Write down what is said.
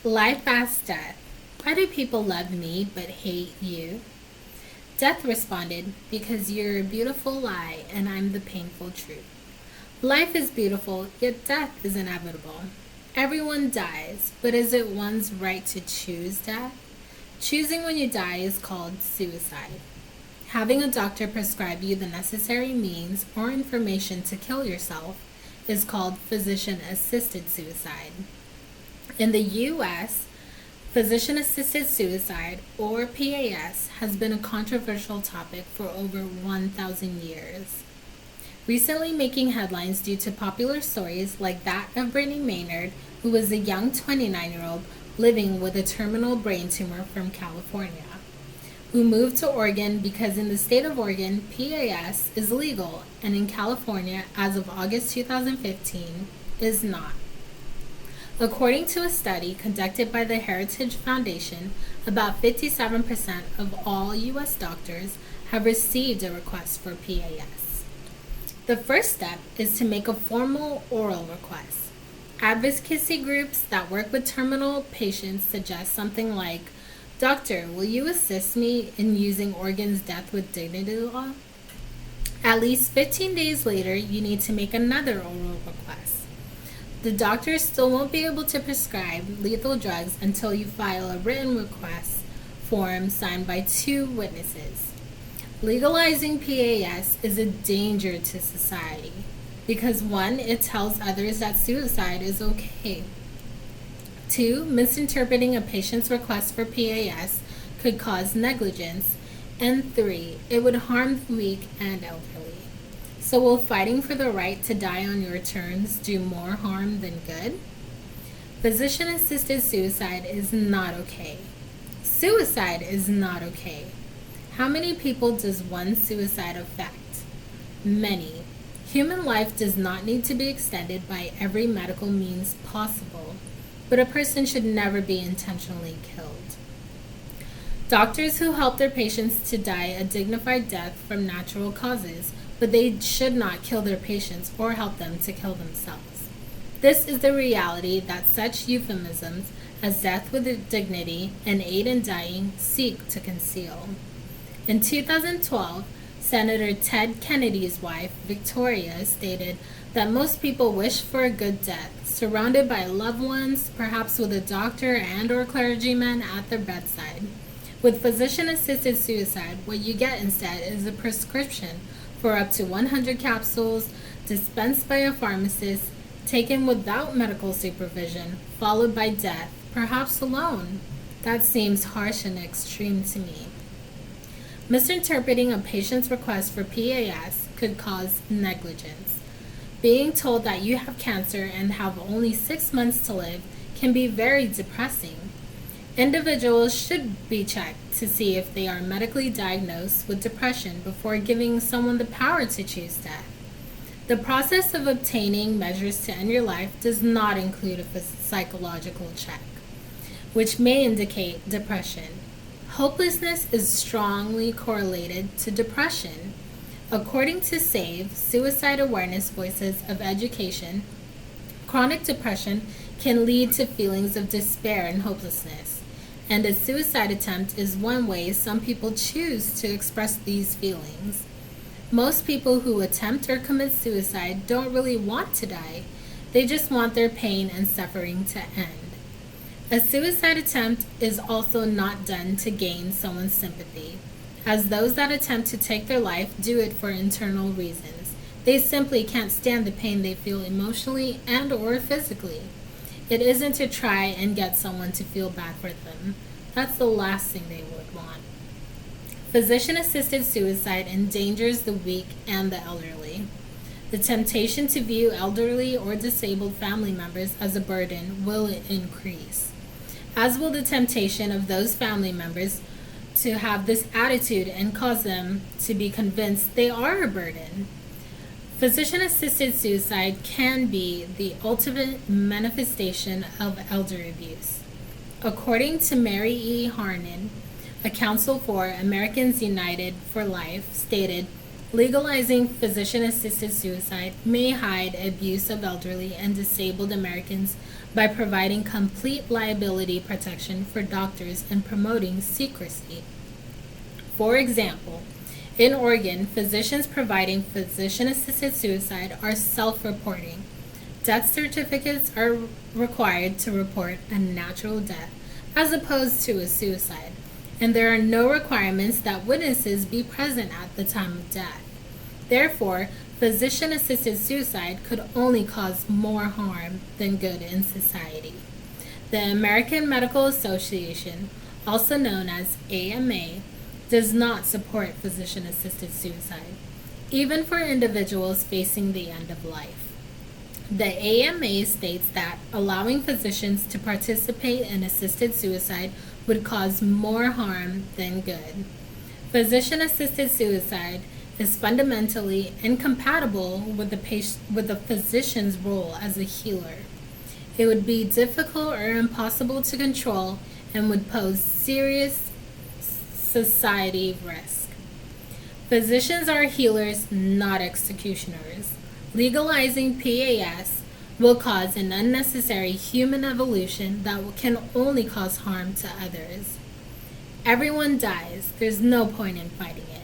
Life asked Death, "Why do people love me but hate you?" Death responded, "Because you're a beautiful lie and I'm the painful truth." Life is beautiful, yet death is inevitable. Everyone dies, but is it one's right to choose death? Choosing when you die is called suicide. Having a doctor prescribe you the necessary means or information to kill yourself is called physician assisted suicide. In the US, physician assisted suicide, or PAS, has been a controversial topic for over 1,000 years. Recently making headlines due to popular stories like that of Brittany Maynard, who was a young 29-year-old living with a terminal brain tumor from California, who moved to Oregon because in the state of Oregon, PAS is legal, and in California, as of August 2015, is not. According to a study conducted by the Heritage Foundation, about 57% of all U.S. doctors have received a request for PAS. The first step is to make a formal oral request. Advocacy groups that work with terminal patients suggest something like, "Doctor, will you assist me in using Oregon's Death with Dignity law?" At least 15 days later, you need to make another oral request. The doctor still won't be able to prescribe lethal drugs until you file a written request form signed by 2 witnesses. Legalizing PAS is a danger to society because 1, it tells others that suicide is okay. 2, misinterpreting a patient's request for PAS could cause negligence. And 3, it would harm the weak and elderly. So will fighting for the right to die on your terms do more harm than good? Physician-assisted suicide is not okay. Suicide is not okay. How many people does one suicide affect? Many. Human life does not need to be extended by every medical means possible, but a person should never be intentionally killed. Doctors who help their patients to die a dignified death from natural causes, but they should not kill their patients or help them to kill themselves. This is the reality that such euphemisms as death with dignity and aid in dying seek to conceal. In 2012, Senator Ted Kennedy's wife, Victoria, stated that most people wish for a good death, surrounded by loved ones, perhaps with a doctor and or clergyman at their bedside. With physician-assisted suicide, what you get instead is a prescription for up to 100 capsules dispensed by a pharmacist, taken without medical supervision, followed by death, perhaps alone. That seems harsh and extreme to me. Misinterpreting a patient's request for PAS could cause negligence. Being told that you have cancer and have only 6 months to live can be very depressing. Individuals should be checked to see if they are medically diagnosed with depression before giving someone the power to choose death. The process of obtaining measures to end your life does not include a psychological check, which may indicate depression. Hopelessness is strongly correlated to depression. According to SAVE, Suicide Awareness Voices of Education, chronic depression can lead to feelings of despair and hopelessness, and a suicide attempt is one way some people choose to express these feelings. Most people who attempt or commit suicide don't really want to die, they just want their pain and suffering to end. A suicide attempt is also not done to gain someone's sympathy, as those that attempt to take their life do it for internal reasons. They simply can't stand the pain they feel emotionally and or physically. It isn't to try and get someone to feel bad for them. That's the last thing they would want. Physician-assisted suicide endangers the weak and the elderly. The temptation to view elderly or disabled family members as a burden will increase, as will the temptation of those family members to have this attitude and cause them to be convinced they are a burden. Physician-assisted suicide can be the ultimate manifestation of elder abuse. According to Mary E. Harnan, a counsel for Americans United for Life, stated, Legalizing physician assisted suicide may hide abuse of elderly and disabled Americans by providing complete liability protection for doctors and promoting secrecy. For example, in Oregon, physicians providing physician assisted suicide are self reporting. Death certificates are required to report a natural death as opposed to a suicide, and there are no requirements that witnesses be present at the time of death. Therefore, physician assisted suicide could only cause more harm than good in society. The American Medical Association, also known as AMA, does not support physician assisted suicide, even for individuals facing the end of life. The AMA states that allowing physicians to participate in assisted suicide would cause more harm than good. Physician assisted suicide is fundamentally incompatible with the physician's role as a healer. It would be difficult or impossible to control and would pose serious society risk. Physicians are healers, not executioners. Legalizing PAS will cause an unnecessary human evolution that can only cause harm to others. Everyone dies. There's no point in fighting it.